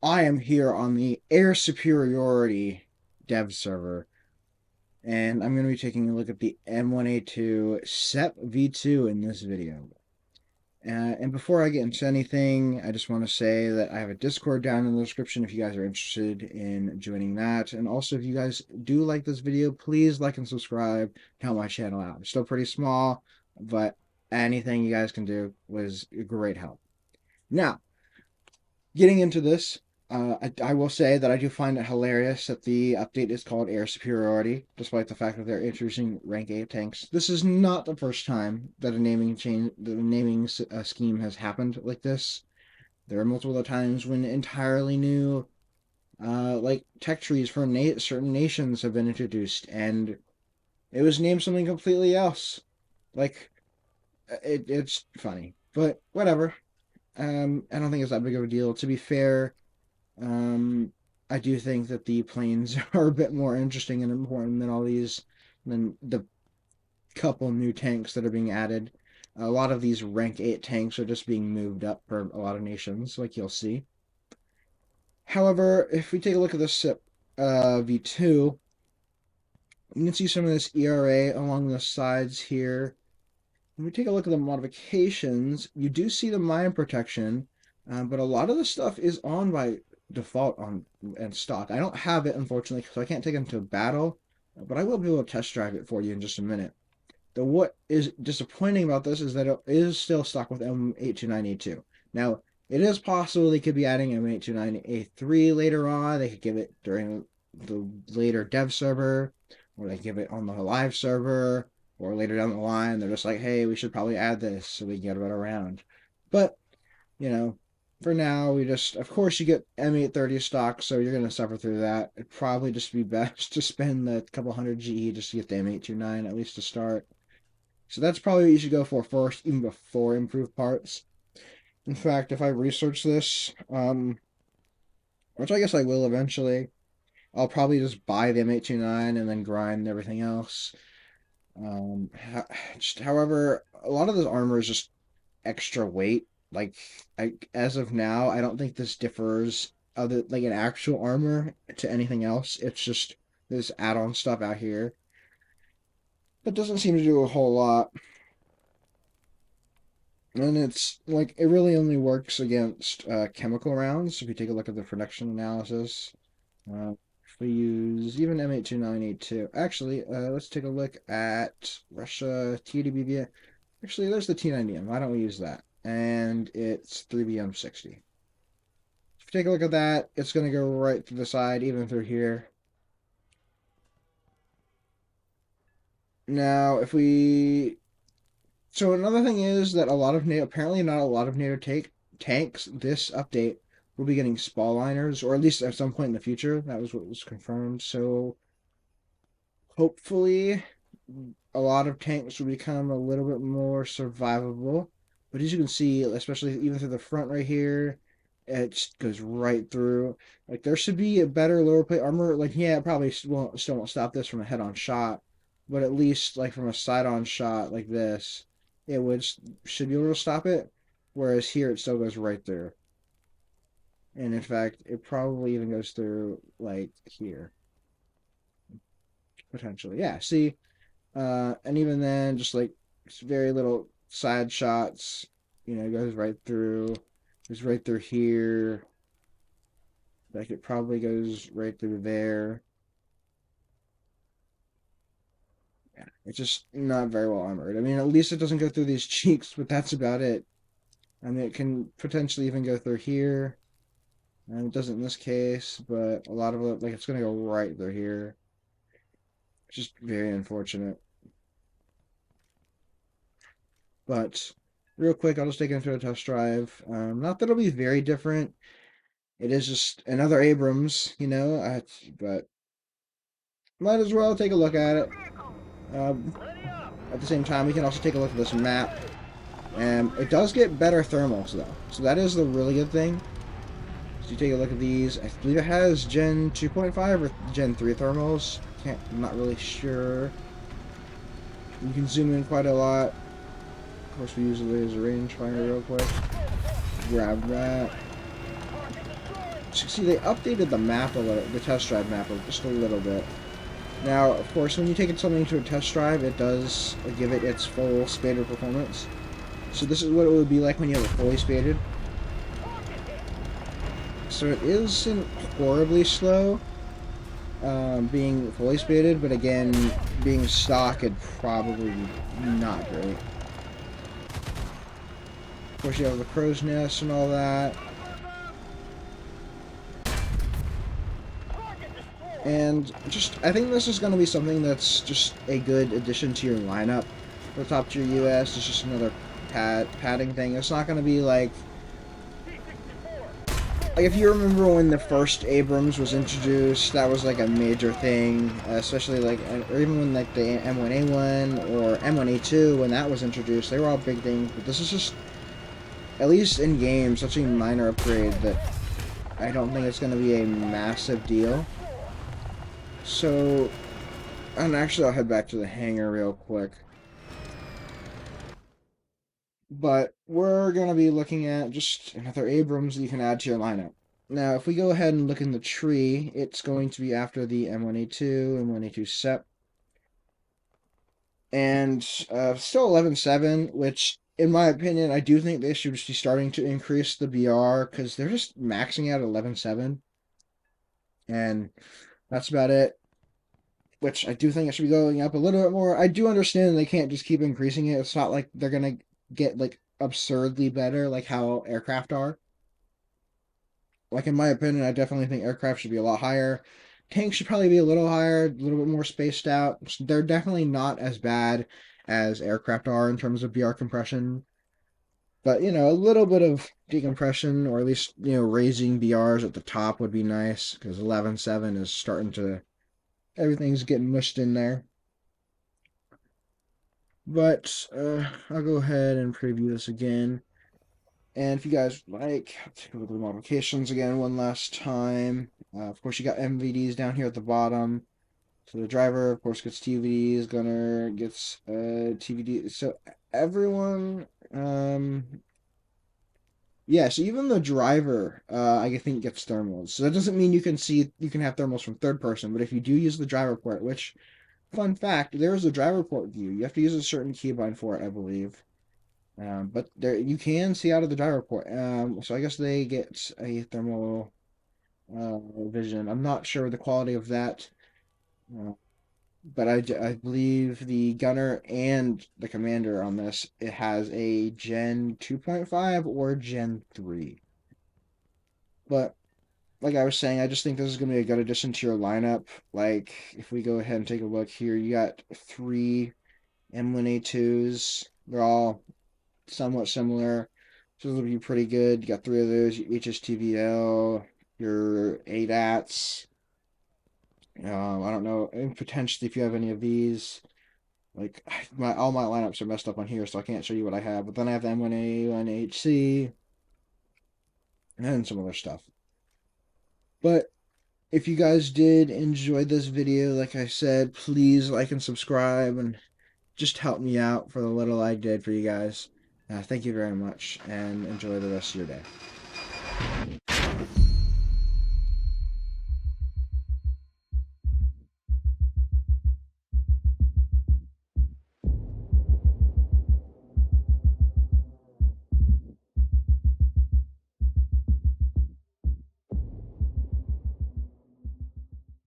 I am here on the Air Superiority dev server, and I'm going to be taking a look at the M1A2 SEP v2 in this video. And before I get into anything, I just want to say that I have a Discord down in the description if you guys are interested in joining that. And also, if you guys do like this video, please like and subscribe to help my channel out. It's still pretty small, but anything you guys can do was a great help. Now, getting into this, I will say that I do find it hilarious that the update is called Air Superiority, despite the fact that they're introducing rank 8 tanks. This is not the first time that a naming scheme has happened like this. There are multiple times when entirely new, like tech trees for certain nations have been introduced, and it was named something completely else. Like, it's funny, but whatever. I don't think it's that big of a deal. To be fair, um, I do think that the planes are a bit more interesting and important than the couple new tanks that are being added. A lot of these rank 8 tanks are just being moved up for a lot of nations, like you'll see. However, if we take a look at this SIP V2, you can see some of this ERA along the sides here. When we take a look at the modifications, you do see the mine protection, but a lot of the stuff is on by default on and stock. I don't have it, unfortunately, so I can't take it into a battle, but I will be able to test drive it for you in just a minute. What is disappointing about this is that it is still stuck with M1A2 Now, it is possible they could be adding M1A2 later on. They could give it during the later dev server, or they give it on the live server, or later down the line, they're just like, hey, we should probably add this so we can get it around. But, for now, of course, you get M830 stock, so you're going to suffer through that. It'd probably just be best to spend the couple hundred GE just to get the M829, at least to start. So that's probably what you should go for first, even before improved parts. In fact, if I research this, which I guess I will eventually, I'll probably just buy the M829 and then grind everything else. However, a lot of this armor is just extra weight. Like, as of now, I don't think this differs other like an actual armor to anything else. It's just this add-on stuff out here. That doesn't seem to do a whole lot. And it's like it really only works against chemical rounds. If you take a look at the production analysis, if we use even M82982, actually, let's take a look at Russia TDBV. Actually, there's the T90M. Why don't we use that? And it's 3BM60. If you take a look at that, it's going to go right through the side, even through here. Now, so another thing is that apparently not a lot of NATO tanks this update will be getting spall liners, or at least at some point in the future. That was what was confirmed. So hopefully a lot of tanks will become a little bit more survivable. But as you can see, especially even through the front right here, it just goes right through. Like, there should be a better lower plate armor. Like, yeah, it probably still won't stop this from a head-on shot, but at least like from a side-on shot like this, should be able to stop it. Whereas here, it still goes right through. And in fact, it probably even goes through like here, potentially. Yeah, see, and even then, just like very little side shots, goes right through here. Like, it probably goes right through there. Yeah, it's just not very well armored. I mean, at least it doesn't go through these cheeks, but that's about it. I mean, it can potentially even go through here. And it doesn't in this case, but a lot of it, like, it's going to go right through here. It's just very unfortunate. But real quick, I'll just take it into a test drive. Not that it'll be very different. It is just another Abrams, but might as well take a look at it. At the same time, we can also take a look at this map. And it does get better thermals, though. So that is the really good thing. So you take a look at these. I believe it has Gen 2.5 or Gen 3 thermals. I'm not really sure. You can zoom in quite a lot. Of course, we use the laser rangefinder real quick. Grab that. see, they updated the map a little, the test drive map just a little bit. Now, of course, when you take something to a test drive, it does give it its full spaded performance. So this is what it would be like when you have it fully spaded. So it isn't horribly slow, being fully spaded, but again, being stock, it'd probably not great. Of course, you have the crow's nest and all that. And just, I think this is going to be something that's just a good addition to your lineup. The top tier US is just another padding thing. It's not going to be like if you remember when the first Abrams was introduced, that was like a major thing, especially like, or even when like the M1A1 or M1A2, when that was introduced, they were all big things. But this is just, at least in games, such a minor upgrade that I don't think it's going to be a massive deal. So, and actually I'll head back to the hangar real quick. But we're going to be looking at just another Abrams that you can add to your lineup. Now, if we go ahead and look in the tree, it's going to be after the M1A2, M1A2 SEP. And still 11.7, which, in my opinion, I do think they should just be starting to increase the BR, because they're just maxing out 11.7. And that's about it. Which I do think it should be going up a little bit more. I do understand they can't just keep increasing it. It's not like they're going to get, like, absurdly better, like how aircraft are. Like, in my opinion, I definitely think aircraft should be a lot higher. Tanks should probably be a little higher, a little bit more spaced out. They're definitely not as bad as aircraft are in terms of BR compression. But, you know, a little bit of decompression, or at least, you know, raising BRs at the top would be nice, because 11.7 is starting to, everything's getting mushed in there. But I'll go ahead and preview this again. And if you guys like, I'll take a look at the modifications again one last time. Of course, you got MVDs down here at the bottom. So the driver, of course, gets TVDs. Gunner gets TVD. So everyone, yeah. So even the driver, I think gets thermals. So that doesn't mean you can have thermals from third person. But if you do use the driver port, which, fun fact, there is a driver port view. You have to use a certain keybind for it, I believe. But there you can see out of the driver port. So I guess they get a thermal vision. I'm not sure the quality of that, uh, but I believe the gunner and the commander on this, it has a Gen 2.5 or Gen 3. But like I was saying, I just think this is going to be a good addition to your lineup. Like, if we go ahead and take a look here, you got 3 M1A2s. They're all somewhat similar. So those will be pretty good. You got 3 of those, your HSTVL, your ADATs. I don't know, and potentially if you have any of these. Like, all my lineups are messed up on here, so I can't show you what I have. But then I have the M1A, M1HC, and some other stuff. But if you guys did enjoy this video, like I said, please like and subscribe, and just help me out for the little I did for you guys. Thank you very much, and enjoy the rest of your day.